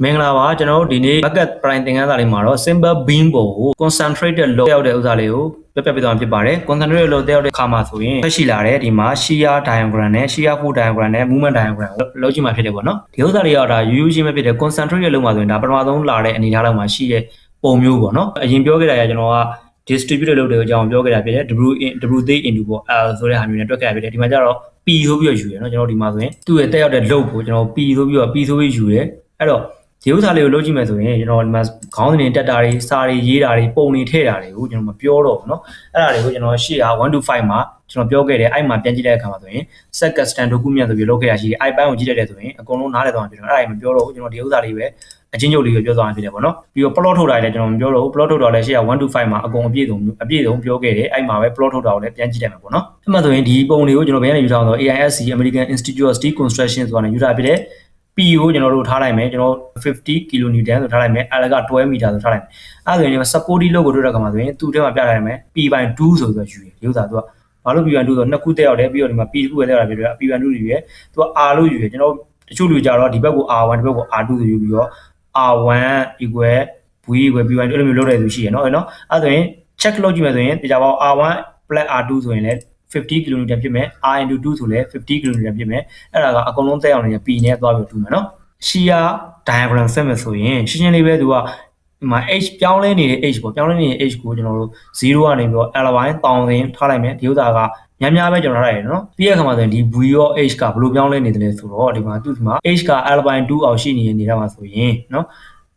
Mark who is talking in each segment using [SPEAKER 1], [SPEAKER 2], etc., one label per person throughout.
[SPEAKER 1] မင်္ဂလာပါကျွန်တော်တို့ဒီနေ့ Mathcad Prime သင်ခန်းစာလေးမှာတော့ simple beam ပေါ်ကို concentrated load တက်ရောက်တဲ့ဥစ္စာလေးကိုပြပြပေးသွားမှာဖြစ်ပါတယ် concentrated load တက်ရောက်တဲ့အခါမှာဆိုရင်ဆက်ရှိလာတဲ့ဒီမှာ shear diagram နဲ့ shear force diagram နဲ့ movement diagram ကိုလုပ်ကြည့်မှာဖြစ်တယ်ပေါ့နော်ဒီဥစ္စာလေးကတော့ဒါရိုးရိုးရှင်းပဲဖြစ်တယ် concentrated load မှာဆိုရင်ဒါပထမဆုံးလာတဲ့အနေအထားလောက်မှာရှိတဲ့ပုံမျိုးပေါ့နော်အရင်ပြောခဲ့တာကကျွန်တော်က distributed load တွေကိုအကြောင်းပြောခဲ့တာဖြစ်တယ် W3 into ပေါ့ L ဆိုတဲ့ဟာမျိုးနဲ့တွက်ခဲ့တာဖြစ်တယ်ဒီမှာကျတော့ P ဆိုပြီးယူရယ်နော်ကျွန်တော်ဒီမှာဆိုရင်သူ့ရဲ့တက်ရောက်တဲ့ load ကိုကျွန်တော် P ဆိုပြီးယူရယ်အဲ့တော့ဒီဥစ္စာလေးကိုလုပ်ကြည့်မယ်ဆိုရင်ကျွန်တော်ဒီမှာခေါင်းစဉ်တက်တာတွေစာတွေရေးတာတွေပုံတွေထည့်တာတွေကိုကျွန်တော်မပြောတော့ဘူးเนาะအဲ့ဒါတွေကိုကျွန်တော်ရှေ့က1 to 5မှာကျွန်တော်ပြောခဲ့တယ်အဲ့မှာပြန်ကြည့်တဲ့အခါမှာဆိုရင် set custom document ဆိုပြီးလုပ်ခဲ့ရရှိတယ်အဲ့ပိုင်းကိုကြည့်တတ်တယ်ဆိုရင်အကုန်လုံးနားလည်သွားမှာဖြစ်တယ်အဲ့ဒါတွေမပြောတော့ဘူးကျွန်တော်ဒီဥစ္စာလေးပဲအချင်းချုပ်လေးပဲပြောသွားမှာဖြစ်တယ်ပေါ့နော်ပြီးတော့ plot ထုတ်တာလည်းကျွန်တော်မပြောတော့ဘူး plot ထုတ်တာလည်းရှေ့က1 to 5မှာအကုန်အပြည့်စုံပြောခဲ့တယ်အဲ့မှာပဲ plot ထုတ်တာကိုလည်းပြန်ကြည့်တယ်မှာပေါ့နော်အဲ့မှာဆိုရင်ဒီပုံတွေကိုကျွန်တော်ဘယ်ကနေယူထားအောင်ဆို AISC American Institute of Steel Construction ဆိုတာနဲ့ယူထားဖြစ်တယ်P ကိုကျွန်တော်တို့ထားလိုက်မယ်ကျွန်တော်50 kN ဆိုထားလိုက်မယ် L က12 m ဆိုထားလိုက်မယ်အဲ့ဒါဆိုရင် supporting load ကိုတွေ့တဲ့အခါမှာဆိုရင်သူ့ထဲမှာပြထားရမယ် P/2 ဆိုပြီးတော့ယူရဒီဥစ္စာသူကဘာလို့ P/2 ဆိုတော့နှစ်ခုတက်ရောက်တယ်ပြီးတော့ဒီမှာ P တစ်ခုပဲတက်ရောက်တာဖြစ်တယ် P/2 ယူရသူက R လို့ယူရကျွန်တော်တချို့လူကြတော့ဒီဘက်ကို R1 ဒီဘက်ကို R2 ဆိုယူပြီးတော့ R1 equal V equal P/2 အဲ့လိုမျိုးလုပ်တဲ့သူရှိရနော်အဲ့ဆိုရင် check လုပ်ကြည့်မယ်ဆိုရင်ဒီကြပါ R1 + R2 ဆိုရင်လည်း50 kN ဖြစ်မယ် R into 2ဆိုလဲ50 kN ဖြစ်မယ်အဲ့ဒါကအကုန်လုံးတက်အောင်နေ P နဲ့သွားပြီးတူမယ်နော် shear diagram ဆက်မယ်ဆိုရင်ရှင်းရှင်းလေးပဲသူကဒီမှာ h ပြောင်းလဲနေတဲ့ h ပေါ့ပြောင်းလဲနေတဲ့ h ကိုကျွန်တော်တို့0ကနေပြီးတော့ ly 1000ထားလိုက်မယ်ဒီဥစ္စာကများပဲကျွန်တော်ထားရတယ်နော်ပြီးတဲ့အခါမှာဆိုရင်ဒီ v ရော h ကဘယ်လိုပြောင်းလဲနေတယ်လဲဆိုတော့ဒီမှာသူ့ဒီမှာ h က ly 2အောင်ရှိနေတဲ့နေရာမှာဆိုရင်နော်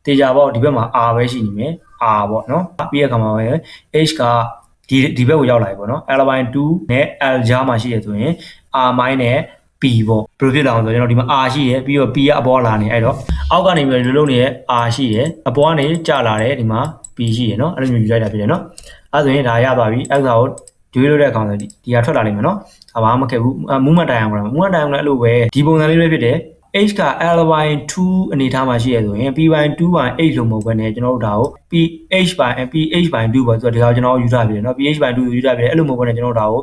[SPEAKER 1] တေချာပေါ့ဒီဘက်မှာ r ပဲရှိနေမယ် r ပေါ့နော်ပြီးတဲ့အခါမှာပဲ h ကဒီဘက်ကိုရောက်လာပြီပေါ့နော် ly 2နဲ့ l ကြားမှာရှိရဆိုရင် r- နဲ့ p ပေါ့ဘယ်လိုဖြစ်လာအောင်ဆိုကျွန်တော်ဒီမှာ r ရှိရပြီးတော့ p ကအပေါ်လာနေအဲ့တော့အောက်ကနေပြီးတော့လုံးနေတဲ့ r ရှိရအပေါ်ကနေကျလာတယ်ဒီမှာ p ရှိရနော်အဲ့လိုမျိုးယူလိုက်တာဖြစ်တယ်နော်အဲ့ဆိုရင်ဒါရသွားပြီအဲ့ဒါကိုတွေးလို့တဲ့အခါမှာဒီကထွက်လာလိမ့်မယ်နော်ဘာမှမခက်ဘူး movement diagram အဲ့လိုပဲဒီပုံစံလေးပဲဖြစ်တယ်h က l/2 အနေထားမှာရှိရဆိုရင် p/2/h လို့မဟုတ်ဘဲနဲ့ကျွန်တော်တို့ဒါကို ph/2 ပေါ့ဆိုတော့ဒီကောင်ကျွန်တော်ယူထားပြီเนาะph/2 ယူထားပြီအဲ့လိုမဟုတ်ဘဲနဲ့ကျွန်တော်တို့ဒါကို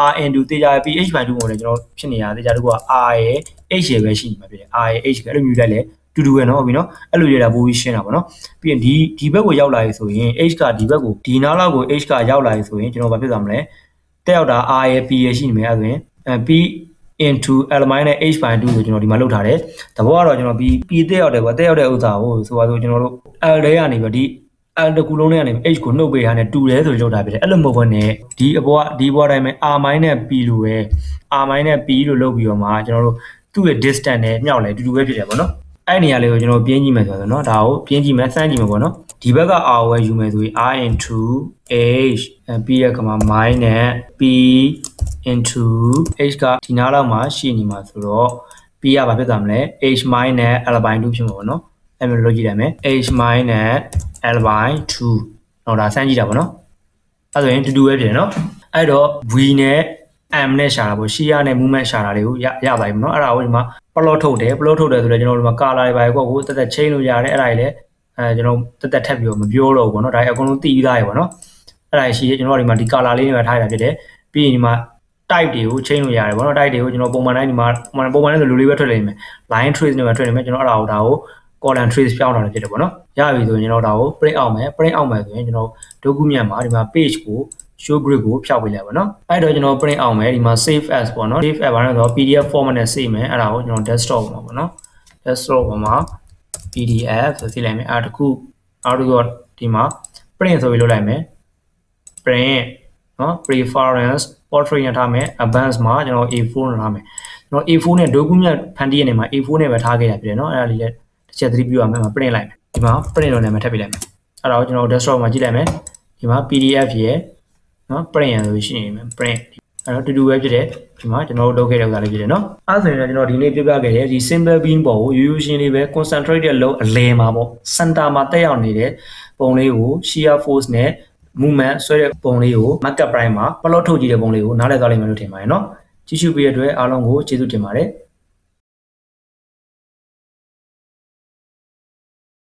[SPEAKER 1] r into တေချာ ph/2 ပုံနဲ့ကျွန်တော်ဖြစ်နေတာတေချာတကူက r ရဲ့ h ရဲ့ပဲရှိနေမှာဖြစ်တယ် r ရဲ့ h ကအဲ့လိုမျိုးလိုက်လဲတူတူပဲเนาะဟုတ်ပြီเนาะအဲ့လိုရတာပိုပြီးရှင်းတာပေါ့เนาะပြီးရင်ဒီဘက်ကိုရောက်လာပြီဆိုရင် h ကဒီဘက်ကိုဒီနားလောက်ကို h ကရောက်လာပြီဆိုရင်ကျွန်တော်ဘာဖြစ်သွားမလဲတက်ရောက်တာ r ရဲ့ p ရဲ့ရှိနေမယ်အဲ့ဆိုရင် p into l- နဲ့ h/2 ကိုကျွန်တော်ဒီမှာလုပ်ထားတယ်တဘောကတော့ကျွန်တော် p တက်ရောက်တယ်ပေါ့တက်ရောက်တဲ့ဥစ္စာကိုဆိုပါဆိုကျွန်တော်တို့ l ထဲကနေပြီးဒီ l တကူလုံးထဲကနေ h ကိုနှုတ်ပေးထားတယ်တူတယ်ဆိုပြီးလုပ်ထားပြတယ်အဲ့လိုမဟုတ်ဘဲနဲ့ဒီအပေါ်ကဒီဘွားတိုင်းမှာ r- နဲ့ p လို့ပဲ r- နဲ့ p လို့လုပ်ပြီးတော့မှကျွန်တော်တို့သူ့ရဲ့ distance နဲ့မြောက်လဲတူတူပဲဖြစ်တယ်ပေါ့နော်အဲ့နေရာလေးကိုကျွန်တော်ပြင်းကြည့်မယ်ဆိုတော့เนาะဒါကိုပြင်းကြည့်မယ်စမ်းကြည့်မယ်ပေါ့နော်ဒီဘက်က r ကိုပဲယူမယ်ဆိုရင် r into h ပြီးရကမှာ minus p into h ကဒီနားလောက်မှာရှိနေမှာဆိုတော့ p ကဘာဖြစ်သွားမလဲ h minus l/2 ဖြစ်မှာပေါ့နော်အဲ့လိုလုပ်ကြည့်ရမယ် h minus l/2 တော့ဒါစမ်းကြည့်တာပေါ့နော်အဲ့ဆိုရင်တူတူပဲဖြစ်တယ်နော်အဲ့တော့ v နဲ့ m နဲ့ရှာတာပေါ့ shear နဲ့ movement ရှာတာတွေကိုရပါပြီနော်အဲ့ဒါကိုဒီမှာ plot ထုတ်တယ်ဆိုတော့ကျွန်တော်တို့ဒီမှာ color တွေပါကိုတက်တက် chain လို့ရတယ်အဲ့ဒါတွေလည်းကျွန်တော်တက်တက်ထပ်ပြီးတော့မပြောတော့ဘူးပေါ့နော်ဒါအကုန်လုံးသိပြီးသားရေပေါ့နော်အဲ့ဒါရှိကျွန်တော်ဒီမှာဒီ color လေးတွေထားရတာဖြစ်တယ်ပြီးရင်ဒီမှာ type တွေကို chain လို့ရတယ်ပေါ့နော် type တွေကိုကျွန်တော်ပုံမှန်တိုင်းဒီမှာပုံမှန်တိုင်းဆိုလိုလေးပဲထွက်လိမ့်မယ် line trace နဲ့ပဲထွက်နေမယ်ကျွန်တော်အဲ့ဒါကို column trace ပြောင်းတာလည်းဖြစ်တယ်ပေါ့နော်ရပြီဆိုရင်ကျွန်တော်ဒါကို print out မယ်ဆိုရင်ကျွန်တော် document မှာဒီမှာ page ကို show grid ကိုဖြောက်ပေးလိုက်ပါနော်အဲ့တော့ကျွန်တော် print out မယ်ဒီမှာ save as ပေါ့နော် save as ဘာလဲဆိုတော့ pdf format နဲ့ save မယ်အဲ့ဒါကိုကျွန်တော် desktop မှာပေါ့နော် desktop မှာ pdf ဆိုသိလိုက်မယ်အဲ့တခုနောက်တစ်ခုကဒီမှာ print ဆိုပြီးလုပ်လိုက်မယ် print နော် preference portrait နဲ့ထားမယ် advance မှာကျွန်တော် A4 နဲ့ထားမယ်ကျွန်တော် A4 နဲ့ document ဖန်တီးရနေမှာ A4 နဲ့ပဲထားခဲ့ရပြတယ်နော်အဲ့ဒါလေးလည်းတစ်ချက်သတိပြုရမယ်မှာ print လိုက်မယ်ဒီမှာ print လို့နာမည်ထပ်ပေးလိုက်မယ်အဲ့ဒါကိုကျွန်တော် desktop မှာကြည့်လိုက်မယ်ဒီမှာ PDF ရဲ့နော် print ရလို့ရှိနေမယ် print အဲ့တော့တူတူပဲဖြစ်တယ်ဒီမှာကျွန်တော်တို့လုပ်ခဲ့တဲ့ဥစ္စာလေးဖြစ်တယ်နော်အဲ့ဆိုရင်ကျွန်တော်ဒီနေ့ပြပြခဲ့တဲ့ဒီ simple beam ပေါ်ကိုရိုးရှင်းလေးပဲ concentrated load အလဲမှာပေါ့ center မှာတက်ရောက်နေတဲ့ပုံလေးကို shear force နဲ့ movement ဆွဲတဲ့ပုံလေးကို Mathcad Prime မှာ plot ထုတ်ကြည့်တဲ့ပုံလေးကိုနားလည်သွားလိမ့်မယ်လို့ထင်ပါတယ်နော်ကြည့်ရှုပေးတဲ့အတွက်အားလုံးကိုကျေးဇူးတင်ပါတယ်